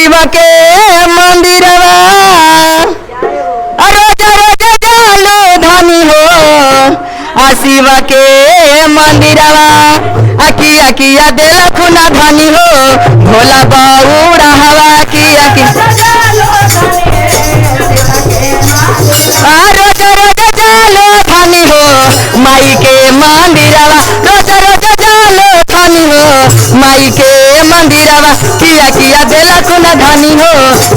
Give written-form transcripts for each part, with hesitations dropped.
शिव के मंदिरवा रोज रोज जालो धनी हो शिव के मंदिरवा किया किया दिलक ना धनी हो भोला बउरा हवा किया रोज रोज जालो धनी हो माई के मंदिरवा रोज रोज जालो धनी हो माई के मंदिरवा किया किया दिलक न धनी हो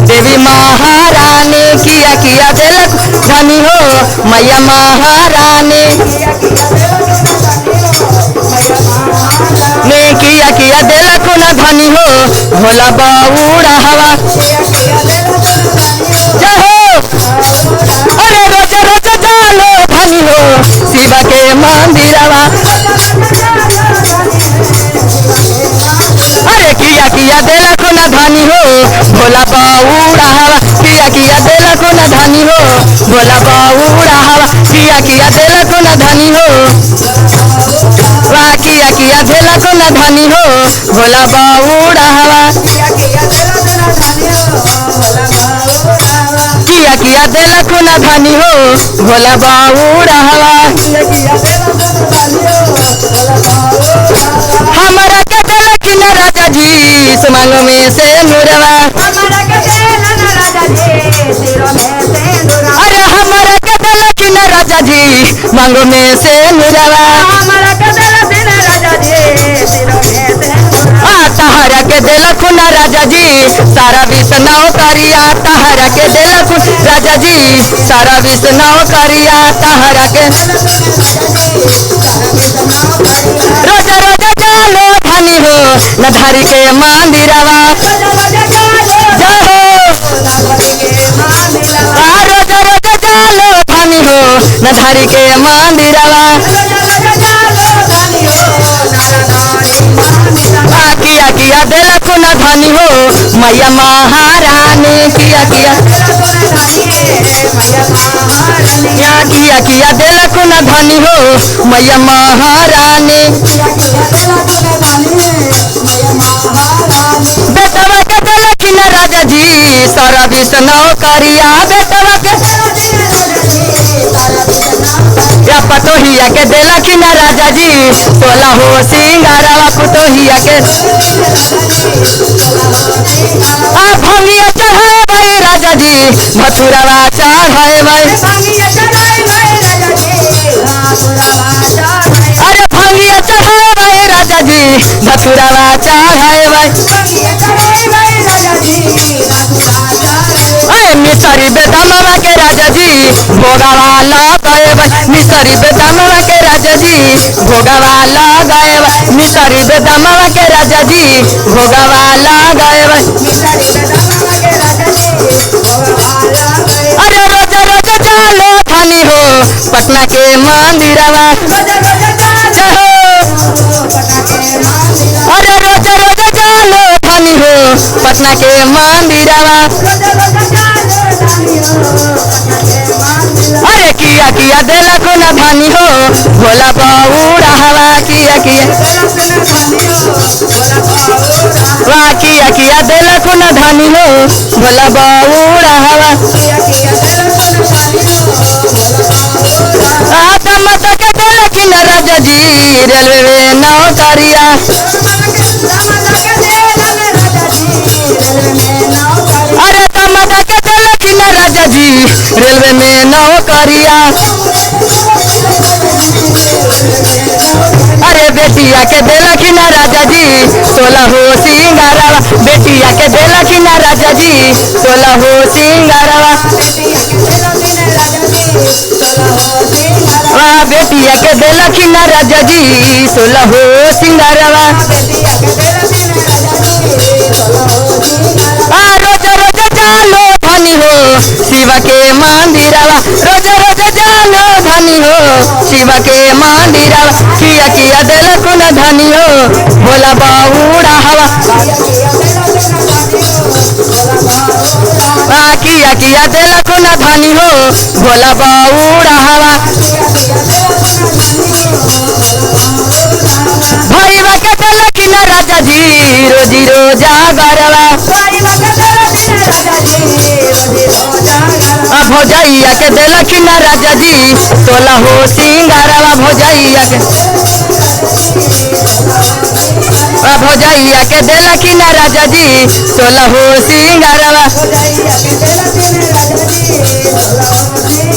देवी महारानी किया किया दिलक धनी हो मैया महारानी ने किया किया दिलक न धनी हो भोला बउरा हवा जय हो अरे रोज रोज जालो धनी हो शिव के मंदिरवा अरे किया किया दिलक न धनी हो भोला बउरा हवा किया किया दिलक न धनी हो भोला बउरा हवा किया किया दिलक न धनी हो वाह किया किया दिलक न धनी हो भोला बउरा हवा किया किया दिलक न धनी हो भोला बउरा हवा हमारा के दिलक न राजा जी सुमंग में से नुरवा अरे हमारा के दिलक न राजा जी मांग में से नुरवा तहरा के दिलक न राजा जी सारा विष्णु करिया तहरा के दिलक राजा जी सारा विष्णु करिया तहरा के रोज रोज जालो धनी हो न धरी के मंदिरवा जय हो रोज रोज जालो धनी हो न धरी के मंदिरवा किया किया दिलक न धनी हो मैया महारानी किया किया किया किया दिलक न धनी हो मैया महारानी बेटवा के दिलक न राजा जी सारा विष्णु करिया बेटवा के या पतोहिया के दिलक न राजा जी तोला हो सिंगारवा पुतोहिया के भंगिया चढ़ाए भाई राजा जी मथुरवा चढ़ाए भाई अरे भंगिया चढ़ाए भाई राजा जी मथुरवा चढ़ाए भाई मिसरी बेदमवा के राजा जी भोगवा लगाए भाई मिसरी बेदमवा के राजा जी भोगवा लगाए भाई मिसरी बेदमवा के राजा जी भोगवा लगाए भाई अरे रोज रोज जालो धनी हो पटना के मंदिरवा जय हो अरे रोज रोज जालो धनी हो पटना के मंदिरवा अरे किया किया दिलक न धनी हो भोला बउरा हवा किया किया वाह किया किया दिलक न धनी हो भोला बउरा हवा मत के दिलक न राजा जी रेलवे में नौकरिया अरे तमत के दिलक न राजा जी रेलवे में नौकरिया अरे बेटिया के दिलक न राजा जी 16 हो सिंगारवा बेटिया के दिलक न राजा जी 16 हो सिंगारवा वाह बेटिया के दिलक न राजा जी 16 हो सिंगारवा रोज रोज जालो धनी हो शिव के मंदिरवा रोज रोज जालो धनी हो शिव के मंदिरवा किया किया दिलक न धनी हो भोला बउरा हवा किया किया दिलक न धनी हो भोला बउरा हवा भैया के दिलक न राजा जी रोजी रोजा गरवा भौजैया के देलखिन राजा जी 16 हो सिंगारवा भौजैया के भौजैया के देलखिन राजा जी 16 हो सिंगारवा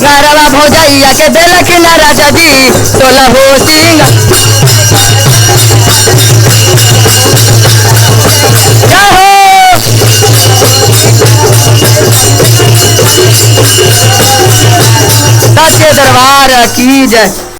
गारवा भौजैया के देलखिन राजा जी 16 हो सिंगार सच्चे दरबार की जय।